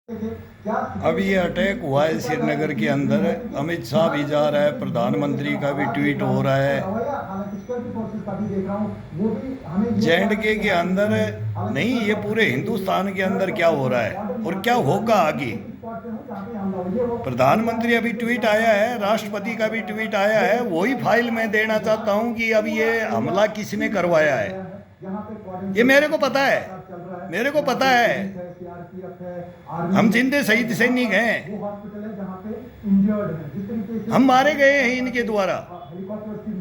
अब ये अटैक हुआ है श्रीनगर के अंदर, अमित शाह भी जा रहा है, प्रधानमंत्री का भी ट्वीट हो रहा है। जे के अंदर नहीं, ये पूरे हिंदुस्तान के अंदर क्या हो रहा है और क्या होगा आगे। प्रधानमंत्री अभी ट्वीट आया है, राष्ट्रपति का भी ट्वीट आया है, वही फाइल मैं देना चाहता हूं कि अब ये हमला किसने करवाया है। ये मेरे को पता है, मेरे को पता है। हम जिंदे शहीद सैनिक हैं, हम मारे गए हैं इनके द्वारा,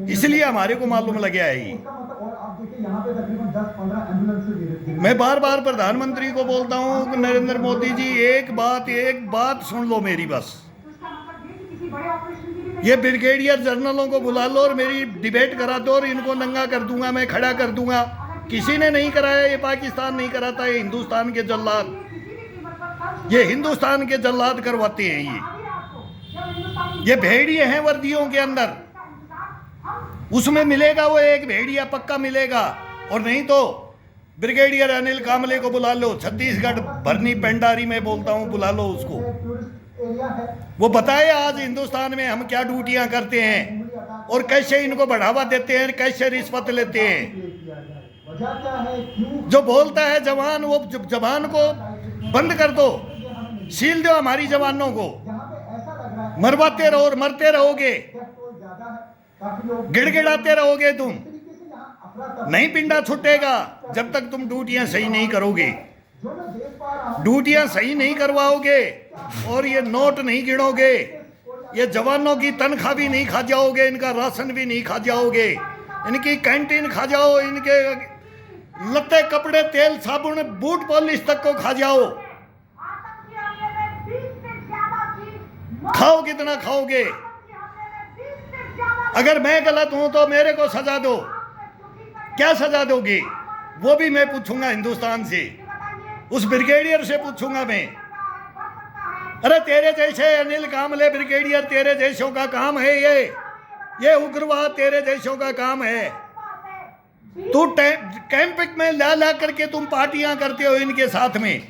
इसलिए हमारे को मालूम लग गया है। मैं बार बार प्रधानमंत्री को बोलता हूं, नरेंद्र मोदी जी एक बात सुन लो मेरी बस। ये ब्रिगेडियर जनरलों को बुला लो और मेरी डिबेट करा दो और इनको नंगा कर दूंगा, मैं खड़ा कर दूंगा। किसी ने नहीं कराया, ये पाकिस्तान नहीं कराता, ये हिंदुस्तान के जल्लाद, ये हिंदुस्तान के जल्लाद करवाते हैं। ये भेड़िए हैं वर्दियों के अंदर, उसमें मिलेगा वो एक भेड़िया पक्का मिलेगा। और नहीं तो ब्रिगेडियर अनिल कामले को बुला लो, छत्तीसगढ़ भरनी पेंडारी में बोलता हूं, बुला लो उसको, वो बताए आज हिंदुस्तान में हम क्या ड्यूटियां करते हैं और कैसे इनको बढ़ावा देते हैं, कैसे रिश्वत लेते हैं। जो बोलता है जवान, वो जवान को बंद कर दो, सील दो हमारी जवानों को, मरवाते रहो और मरते रहोगे, गिड़गिड़ाते रहोगे तुम, नहीं पिंडा छूटेगा जब तक तुम ड्यूटियां सही नहीं करोगे, ड्यूटियां सही नहीं करवाओगे और ये नोट नहीं गिनोगे, ये जवानों की तनख्वाह भी नहीं खा जाओगे, इनका राशन भी नहीं खा जाओगे, इनकी कैंटीन खा जाओ, इनके लत्ते कपड़े तेल साबुन बूट पॉलिश तक को खा जाओ। खाओ कितना खाओगे। अगर मैं गलत हूं तो मेरे को सजा दो, क्या सजा दोगे वो भी मैं पूछूंगा हिंदुस्तान से, उस ब्रिगेडियर से पूछूंगा मैं। अरे तेरे जैसे अनिल कामले ब्रिगेडियर, तेरे जैसों का काम है ये उग्रवाद तेरे जैसों का काम है। तू कैंप में ला करके तुम पार्टियां करते हो इनके साथ में,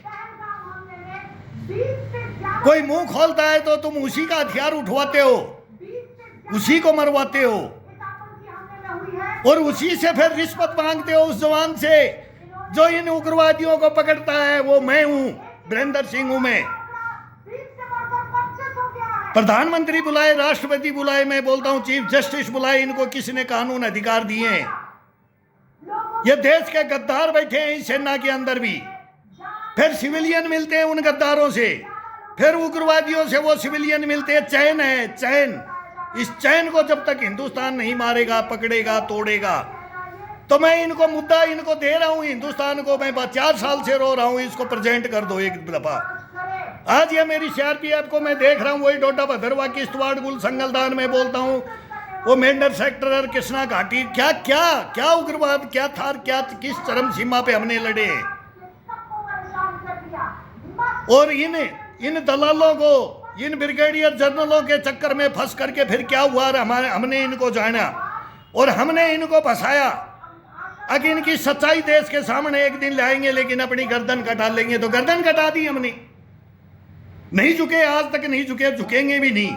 कोई मुंह खोलता है तो तुम उसी का हथियार उठवाते हो, उसी को मरवाते हो और उसी से फिर रिश्वत मांगते हो उस जवान से जो इन उग्रवादियों को पकड़ता है। वो मैं हूं, वीरेंद्र सिंह हूं मैं। प्रधानमंत्री बुलाए, राष्ट्रपति बुलाए, मैं बोलता हूं चीफ जस्टिस बुलाए, इनको किसने कानून अधिकार दिए हैं। ये देश के गद्दार बैठे हैं इस सेना के अंदर भी, फिर सिविलियन मिलते हैं उन गद्दारों से, फिर उग्रवादियों से वो सिविलियन मिलते हैं। चैन है चैन, इस चैन को जब तक हिंदुस्तान नहीं मारेगा, पकड़ेगा, तोड़ेगा, तो मैं इनको मुद्दा इनको दे रहा हूं हिंदुस्तान को। मैं 4 साल से रो रहा हूं, इसको प्रेजेंट कर दो एक दफा। आज ये मेरी सीआरपीएफ को मैं देख रहा हूं, वही डोडा भद्रवा किश्तवाड़ गुल संगलदान में बोलता हूं, वो मेंढर सेक्टर और कृष्णा घाटी, क्या क्या क्या उग्रवाद, क्या था, क्या किस चरम सीमा पे हमने लड़े। और इन दलालों को, इन ब्रिगेडियर जनरलों के चक्कर में फंस करके फिर क्या हुआ, हमने इनको जाना और हमने इनको फंसाया। अगर इनकी सच्चाई देश के सामने एक दिन लाएंगे, लेकिन अपनी गर्दन कटा लेंगे। तो गर्दन कटा दी हमने, नहीं झुके, आज तक नहीं झुके, झुकेंगे भी नहीं।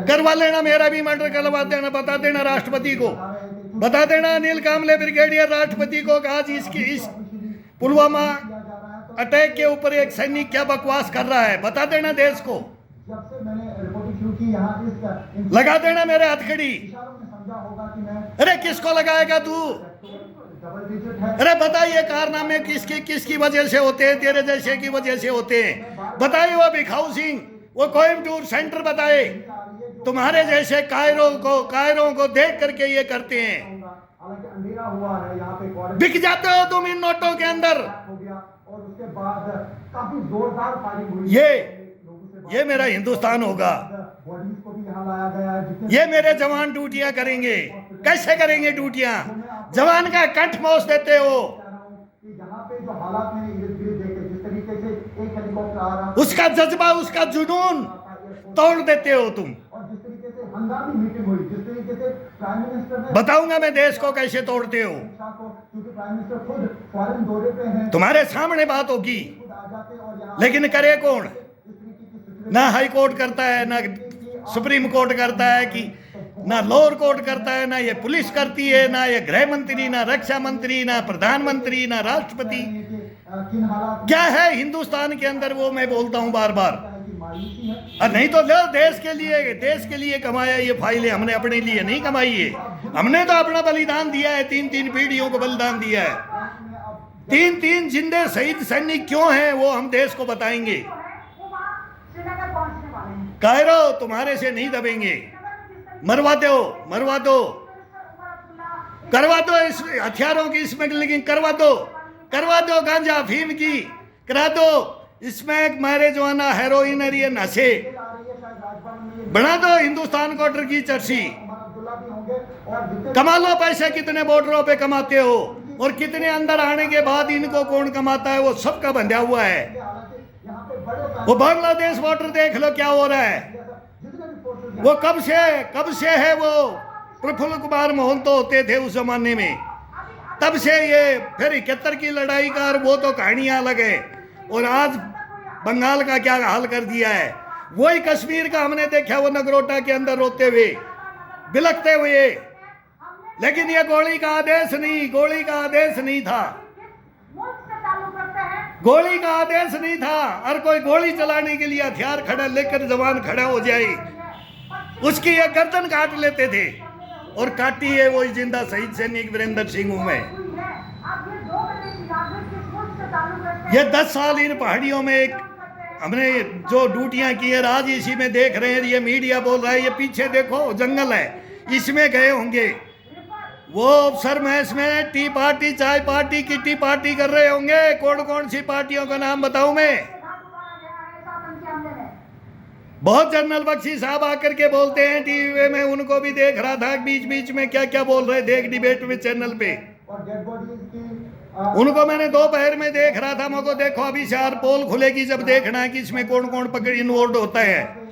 करवा लेना, मेरा भी मर्डर करवा देना, बता देना राष्ट्रपति को, बता देना अनिल कामले ब्रिगेडियर राष्ट्रपति को, आज इस पुलवामा अटैक के ऊपर एक सैनिक क्या बकवास कर रहा है, बता देना देश को। लगा देना मेरे हथकड़ी। अरे किसको लगाएगा तू? अरे बताइए कारनामे किसकी वजह से होते हैं, तेरे जैसे की वजह से होते हैं। बताइए वो भिखाऊ सिंह, वो कोयम्बटूर सेंटर बताए, तुम्हारे जैसे कायरों को देख करके ये करते हैं। बिक जाते हो तुम इन नोटों के अंदर। ये मेरा हिंदुस्तान होगा, ये मेरे जवान ड्यूटियां करेंगे। कैसे करेंगे ड्यूटियां? जवान का कंठ मोच देते हो, उसका जज्बा, उसका जुनून तोड़ देते हो तुम। बताऊंगा मैं देश को कैसे तोड़ते हो। क्योंकि प्राइम मिनिस्टर खुद फॉरेन दौरे पे हैं, तुम्हारे सामने बात होगी। खुद आ जाते और लेकिन करे कौन? ना हाई कोर्ट करता है, ना सुप्रीम कोर्ट करता है, कि ना लोअर कोर्ट करता है, ना ये पुलिस करती है, ना ये गृह मंत्री, ना रक्षा मंत्री, ना प्रधानमंत्री, ना राष्ट्रपति। क्या है हिंदुस्तान के अंदर? वो मैं बोलता हूं बार बार। और नहीं तो लो, देश के लिए कमाया ये फाइलें, हमने अपने लिए नहीं कमाई है। हमने तो अपना बलिदान दिया है, 3-3 पीढ़ियों को बलिदान दिया है। 3-3 जिंदे शहीद सैनिक क्यों हैं वो हम देश को बताएंगे। कायरो तुम्हारे से नहीं दबेंगे, मरवा दो, करवा दो इस हथियारों की स्मगलिंग, करवा दो गांजा अफीम की, करा दो इसमें मैरिजुआना, हेरोइन और ये नशे, बना दो हिंदुस्तान को ड्रग की चर्ची। कमा लो पैसे, कितने बॉर्डरों पे कमाते हो और कितने अंदर आने के बाद इनको कौन कमाता है, वो सबका बंधा हुआ है। वो बांग्लादेश बॉर्डर देख लो क्या हो रहा है। वो कब से है वो प्रफुल्ल कुमार मोहन तो होते थे उस जमाने में, तब से ये फिर 71 की लड़ाई का, और वो तो कहानियां अलग है। और आज बंगाल का क्या हाल कर दिया है। वही कश्मीर का हमने देखा, वो नगरोटा के अंदर रोते हुए, बिलखते हुए। लेकिन ये गोली का आदेश नहीं था, गोली का आदेश नहीं था। और कोई गोली चलाने के लिए हथियार खड़ा लेकर जवान खड़ा हो जाए, उसकी एक गर्दन काट लेते थे। और काटी है वो जिंदा शहीद सैनिक वीरेंद्र सिंह हूं मैं। ये 10 साल इन पहाड़ियों में एक हमने जो ड्यूटियां की है, आज इसी में देख रहे हैं। ये मीडिया बोल रहा है ये पीछे देखो जंगल है, इसमें गए होंगे वो अफसर महस में टी पार्टी, चाय पार्टी, किटी पार्टी कर रहे होंगे। कौन सी पार्टियों का नाम बताऊं मैं? बहुत जनरल बख्शी साहब आकर के बोलते हैं टीवी में, उनको भी देख रहा था बीच में क्या क्या बोल रहे, देख डिबेट में चैनल पे। उनको मैंने दोपहर में देख रहा था। मुझको देखो अभी 4 पोल खुलेगी जब देखना है कि इसमें कौन पकड़ इन्वॉल्व होता है,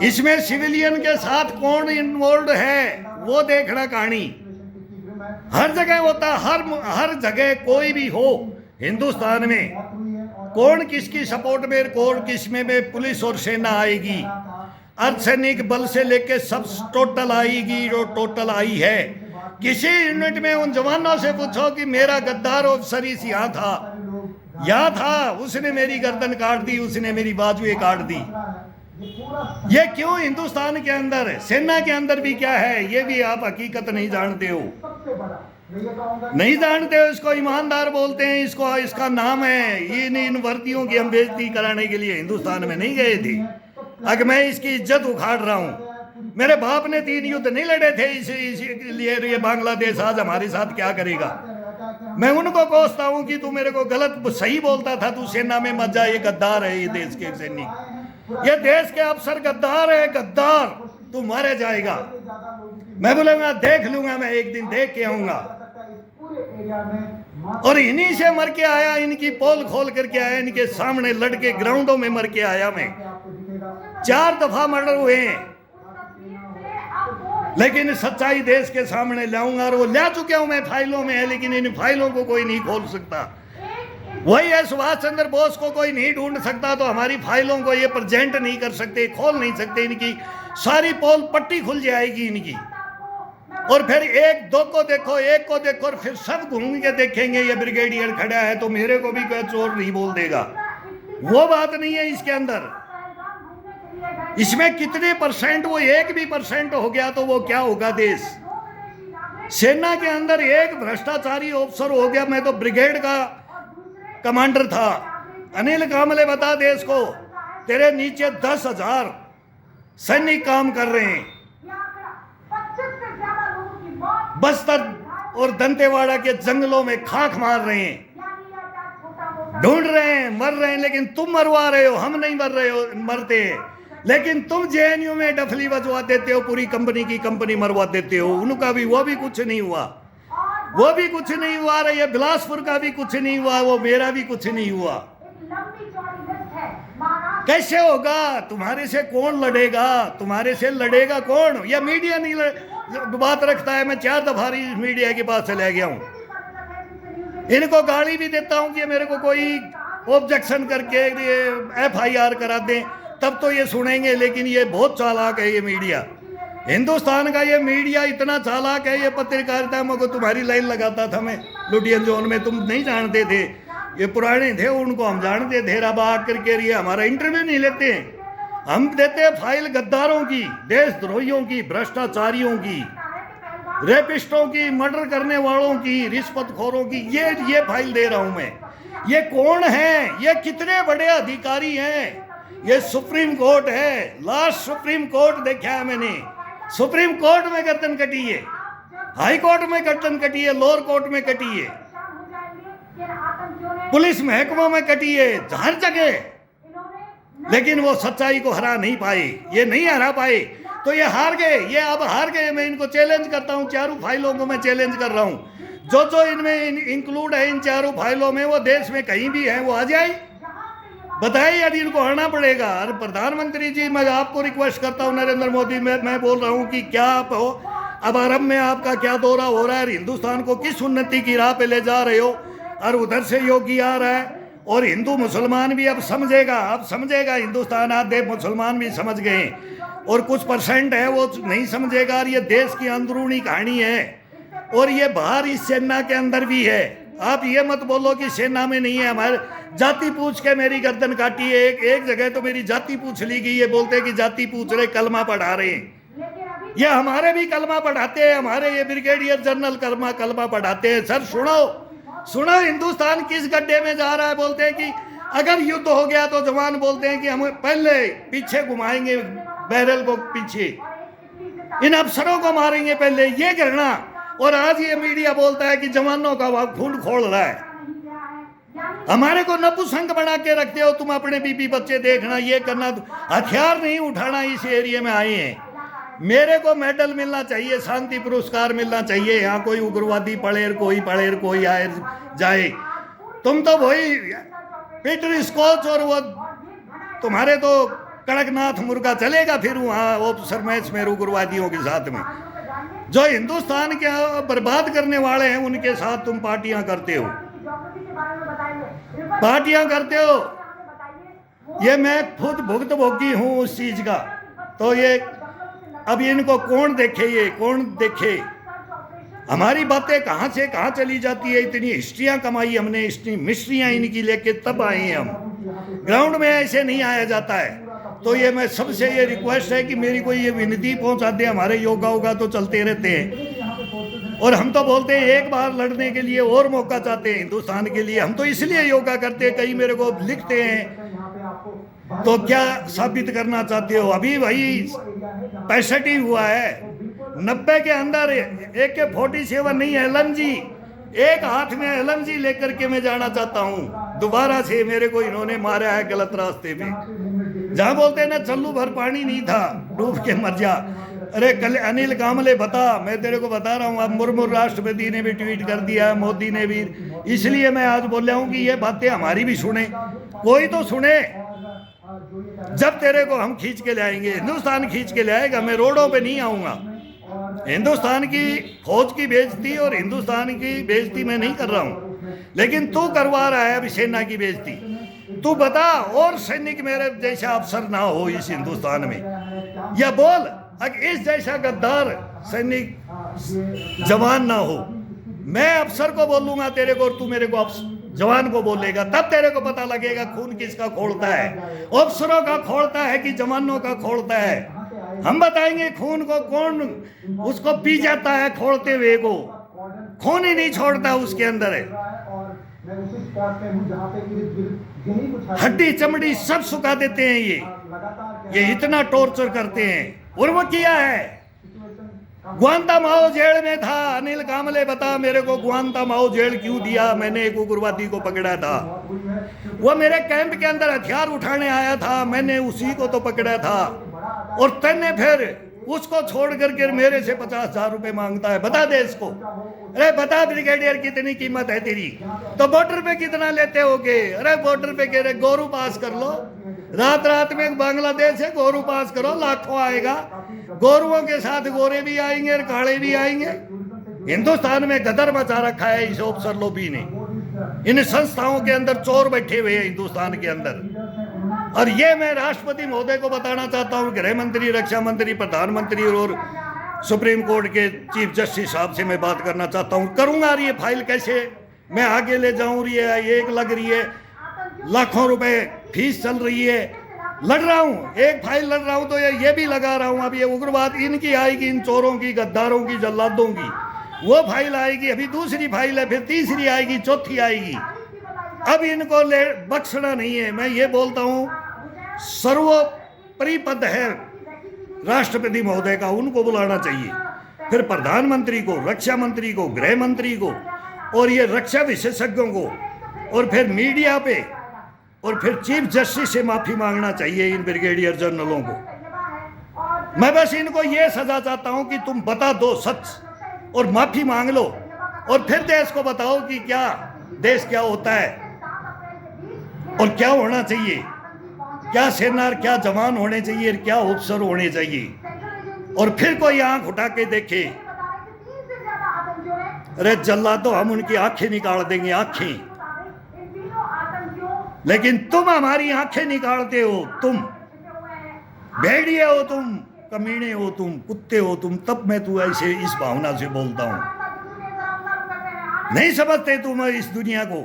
इसमें सिविलियन के साथ कौन इन्वॉल्व है, वो देखना कहानी। हर जगह होता, हर जगह कोई भी हो हिंदुस्तान में, कौन किसकी सपोर्ट में, कौन किसमें पुलिस और सेना आएगी, अर्धसैनिक बल से लेके सब टोटल आएगी जो टोटल आई है। किसी यूनिट में उन जवानों से पूछो कि मेरा गद्दार अफसर इस यहाँ था, उसने मेरी गर्दन काट दी, उसने मेरी बाजुएं काट दी। ये क्यों हिंदुस्तान के अंदर है? सेना के अंदर भी क्या है ये भी आप हकीकत नहीं जानते हो, इसको ईमानदार बोलते हैं, इसका नाम है। इन वर्दियों की हम बेइज्जती कराने के लिए हिंदुस्तान में नहीं गए थे। अगर मैं इसकी इज्जत उखाड़ रहा हूं, मेरे बाप ने 3 युद्ध नहीं लड़े थे इसीलिए ये बांग्लादेश आज हमारे साथ क्या करेगा। मैं उनको कोसता हूं कि तू मेरे को गलत सही बोलता था, तू सेना में मत जा, ये गद्दार है, ये देश के सैनिक, ये देश के अफसर गद्दार है, गद्दार, तू मारे जाएगा। मैं बोलूंगा देख लूंगा, मैं एक दिन देख के आऊंगा। और इन्हीं से मर के आया, इनकी पोल खोल करके आया, इनके सामने लड़के ग्राउंडों में मर के आया मैं। 4 दफा मर्डर हुए हैं, लेकिन सच्चाई देश के सामने लाऊंगा। और वो ला चुका हूं मैं, फाइलों में है, लेकिन इन फाइलों को कोई नहीं खोल सकता। वही है सुभाष चंद्र बोस को कोई नहीं ढूंढ सकता, तो हमारी फाइलों को ये प्रेजेंट नहीं कर सकते, खोल नहीं सकते। इनकी सारी पोल पट्टी खुल जाएगी इनकी। और फिर एक को देखो, और फिर सब घूम के देखेंगे ये ब्रिगेडियर खड़ा है तो मेरे को भी कोई चोर नहीं बोल देगा। वो बात नहीं है इसके अंदर। इसमें कितने परसेंट, वो 1 भी परसेंट हो गया तो वो क्या होगा देश। सेना के अंदर एक भ्रष्टाचारी ऑफिसर हो गया। मैं तो ब्रिगेड का कमांडर था। अनिल कामले बता देश को, तेरे नीचे 10,000 सैनिक काम कर रहे हैं, बस्तर और दंतेवाड़ा के जंगलों में खाक मार रहे हैं, ढूंढ रहे हैं, मर रहे हैं, लेकिन तुम मरवा रहे हो, हम नहीं मरते। लेकिन तुम जेएनयू में डफली बजवा देते हो, पूरी कंपनी मरवा देते हो। उनका भी वो भी कुछ नहीं हुआ, ये बिलासपुर का भी कुछ नहीं हुआ, वो मेरा भी कुछ नहीं हुआ। कैसे होगा? तुम्हारे से कौन लड़ेगा? तुम्हारे से लड़ेगा कौन? या मीडिया नहीं बात रखता है। मैं 4 दफा मीडिया के पास चला गया हूं, इनको गाली भी देता हूं कि मेरे को कोई ऑब्जेक्शन करके FIR करा दें, तब तो ये सुनेंगे। लेकिन ये बहुत चालाक है ये मीडिया, हिंदुस्तान का ये मीडिया इतना चालाक है। ये पत्रकारिता में को तुम्हारी लाइन लगाता था मैं लुटियन जोन में, तुम नहीं जानते थे, ये पुराने थे उनको हम जानते थे। अब आकर के ये हमारा इंटरव्यू नहीं लेते हैं, हम देते हैं फाइल गद्दारों की, देशद्रोहियों की, भ्रष्टाचारियों की, रेपिस्टों की, मर्डर करने वालों की, रिश्वतखोरों की, ये फाइल दे रहा हूं मैं। ये कौन है, ये कितने बड़े अधिकारी हैं? ये सुप्रीम कोर्ट है, लास्ट सुप्रीम कोर्ट देखा है मैंने। सुप्रीम कोर्ट में गर्दन कटी है, हाई कोर्ट में गर्दन कटी है, लोअर कोर्ट में कटी है, पुलिस महकमों में कटी है, हर जगह। लेकिन वो सच्चाई को हरा नहीं पाए, ये नहीं हरा पाए, तो ये हार गए, ये अब हार गए। मैं इनको चैलेंज करता हूं, चारों फाइलों को मैं चैलेंज कर रहा हूं। जो जो इनमें इंक्लूड है इन चारों फाइलों में, वो देश में कहीं भी है वो आ जाए, बताइए। यदि इनको हरना पड़ेगा। और प्रधानमंत्री जी, मैं आपको रिक्वेस्ट करता हूं, नरेंद्र मोदी, मैं बोल रहा हूं कि क्या आप हो, अब अरब में आपका क्या दौरा हो रहा है, हिंदुस्तान को किस उन्नति की राह पे ले जा रहे हो, और उधर से योगी आ रहा है, और हिंदू मुसलमान भी अब समझेगा हिंदुस्तान, आधे मुसलमान भी समझ गए, और कुछ % है वो नहीं समझेगा। और ये देश की अंदरूनी कहानी है, और ये बाहर इस सेना के अंदर भी है। आप ये मत बोलो कि सेना में नहीं है। हमारे जाति पूछ के मेरी गर्दन काटी है, एक जगह तो मेरी जाति पूछ ली गई। ये बोलते हैं कि जाति पूछ रहे, कलमा पढ़ा रहे हैं। ये हमारे भी कलमा पढ़ाते हैं, हमारे ये ब्रिगेडियर जनरल कलमा पढ़ाते हैं। सर सुनो, हिंदुस्तान किस गड्ढे में जा रहा है। बोलते हैं कि अगर युद्ध हो गया तो जवान बोलते हैं कि हम पहले पीछे घुमाएंगे बैरल को, पीछे इन अफसरों को मारेंगे पहले, ये करना। और आज ये मीडिया बोलता है कि जवानों का खून खोल रहा है। हमारे को नपुंसक बना के रखते हो तुम, अपने बीबी बच्चे देखना, ये करना, हथियार नहीं उठाना। इस एरिया में आए हैं, मेरे को मेडल मिलना चाहिए, शांति पुरस्कार मिलना चाहिए। यहाँ कोई उग्रवादी कोई आए जाए, तुम तो वही पीटर स्कॉच और वो तुम्हारे तो कड़कनाथ मुर्गा चलेगा फिर वहाँ ऑफिसर मैच में उग्रवादियों के साथ में। जो हिंदुस्तान के बर्बाद करने वाले हैं उनके साथ तुम पार्टियां करते हो। ये मैं खुद भुक्तभोगी हूँ उस चीज का। तो ये अब इनको कौन देखे, हमारी बातें कहाँ से कहाँ चली जाती है। इतनी हिस्ट्रियां कमाई हमने, इतनी मिस्ट्रियां इनकी लेके तब आए हैं हम। ग्राउंड में ऐसे नहीं आया जाता है। तो ये मैं सबसे ये रिक्वेस्ट है कि मेरी कोई ये विनती पहुंचा दे। हमारे योगा तो चलते रहते हैं, और हम तो बोलते हैं एक बार लड़ने के लिए और मौका चाहते हैं हिंदुस्तान के लिए। हम तो इसलिए योगा करते हैं। कई मेरे को लिखते हैं, तो क्या साबित करना चाहते हो? अभी वही 65 ही हुआ है, 90 के अंदर AK-47 नहीं, LMG, एक हाथ में LMG लेकर के मैं जाना चाहता हूँ। दोबारा से मेरे को इन्होंने मारा है गलत रास्ते पे। जहाँ बोलते हैं ना चल्लू भर पानी नहीं था, डूब के मर जा। अरे कल अनिल कामले बता, मैं तेरे को बता रहा हूँ। अब मुर्मू राष्ट्रपति ने भी ट्वीट कर दिया, मोदी ने भी। इसलिए मैं आज बोल रहा हूँ कि ये बातें हमारी भी सुने, कोई तो सुने। जब तेरे को हम खींच के लाएंगे, हिंदुस्तान खींच के लाएगा, मैं रोडों पे नहीं आऊँगा। हिंदुस्तान की फौज की बेइज्जती और हिंदुस्तान की बेइज्जती मैं नहीं कर रहा हूँ, लेकिन तू करवा रहा है अभी सेना की बेइज्जती। तू बता, और सैनिक मेरे जैसा अफसर ना हो इस हिंदुस्तान में, या बोल अगर इस जैसा गद्दार सैनिक जवान ना हो। मैं अफसर को बोलूंगा तेरे को, और तू मेरे को जवान को बोलेगा, तब तेरे को पता लगेगा खून किसका खोलता है, अफसरों का खोलता है कि जवानों का खोलता है। हम बताएंगे खून को कौन उसको पी जाता है, खोलते हुए को खून ही नहीं छोड़ता, उसके अंदर है हड्डी चमड़ी सब सुखा देते हैं। ये इतना टॉर्चर करते हैं। और वो किया है, ग्वांतानामो जेल में था। अनिल कामले बता मेरे को, ग्वांतानामो जेल क्यों दिया? मैंने एक उग्रवादी को पकड़ा था, वो मेरे कैंप के अंदर हथियार उठाने आया था, मैंने उसी को तो पकड़ा था। और तन्ने फिर उसको छोड़ करके मेरे से 50,000 रुपए मांगता है। बता दे इसको, अरे बता ब्रिगेडियर कितनी कीमत है तेरी? तो बॉर्डर पे कितना लेते होगे? अरे बॉर्डर पे कह रहे गोरू पास कर लो, रात में बांग्लादेश से गोरू पास करो, लाखों आएगा। गोरुओं के साथ गोरे भी आएंगे और काले भी आएंगे। हिंदुस्तान में गदर मचा रखा है इस ऑफिसर लोबी ने। इन संस्थाओं के अंदर चोर बैठे हुए हैं हिंदुस्तान के अंदर। और ये मैं राष्ट्रपति महोदय को बताना चाहता हूँ, गृह मंत्री, रक्षा मंत्री, प्रधानमंत्री और सुप्रीम कोर्ट के चीफ जस्टिस साहब से मैं बात करना चाहता हूँ। करूँगा ये फाइल कैसे मैं आगे ले जाऊँ? ये एक लग रही है, लाखों रुपए फीस चल रही है, लड़ रहा हूँ, एक फाइल लड़ रहा हूँ तो ये भी लगा रहा हूँ। अब ये उग्रवाद इनकी आएगी, इन चोरों की, गद्दारों की, जल्लादों की, वो फाइल आएगी, अभी दूसरी फाइल है, फिर तीसरी आएगी, चौथी आएगी। अब इनको ले बख्शना नहीं है। मैं ये बोलता हूँ सर्वोपरि पद है राष्ट्रपति महोदय का, उनको बुलाना चाहिए, फिर प्रधानमंत्री को, रक्षा मंत्री को, गृह मंत्री को, और ये रक्षा विशेषज्ञों को, और फिर मीडिया पे, और फिर चीफ जस्टिस से माफी मांगना चाहिए इन ब्रिगेडियर जनरलों को। मैं बस इनको ये सजा चाहता हूं कि तुम बता दो सच और माफी मांग लो, और फिर देश को बताओ कि क्या देश क्या होता है और क्या होना चाहिए, क्या सेना, क्या जवान होने चाहिए, क्या अफसर होने चाहिए। और फिर कोई आंख उठा के देखे, अरे जल्लाद तो हम उनकी आंखें निकाल देंगे, आंखें, लेकिन तुम हमारी आंखें निकालते हो, तुम भेड़िए हो, तुम कमीने हो, तुम कुत्ते हो तुम, तब मैं तू ऐसे इस भावना से बोलता हूं। नहीं समझते तुम इस दुनिया को।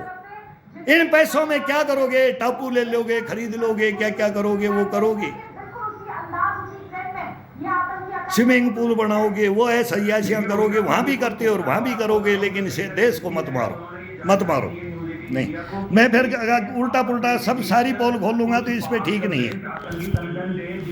इन पैसों में क्या करोगे? टापू ले लोगे, खरीद लोगे, क्या क्या करोगे वो करोगे, स्विमिंग पूल बनाओगे, वो ऐसा याशियां करोगे, वहां भी करते हो और वहां भी करोगे, लेकिन इसे देश को मत मारो, मत मारो। नहीं, मैं फिर उल्टा पुल्टा सब सारी पोल खोल लूंगा तो इस पे ठीक नहीं है।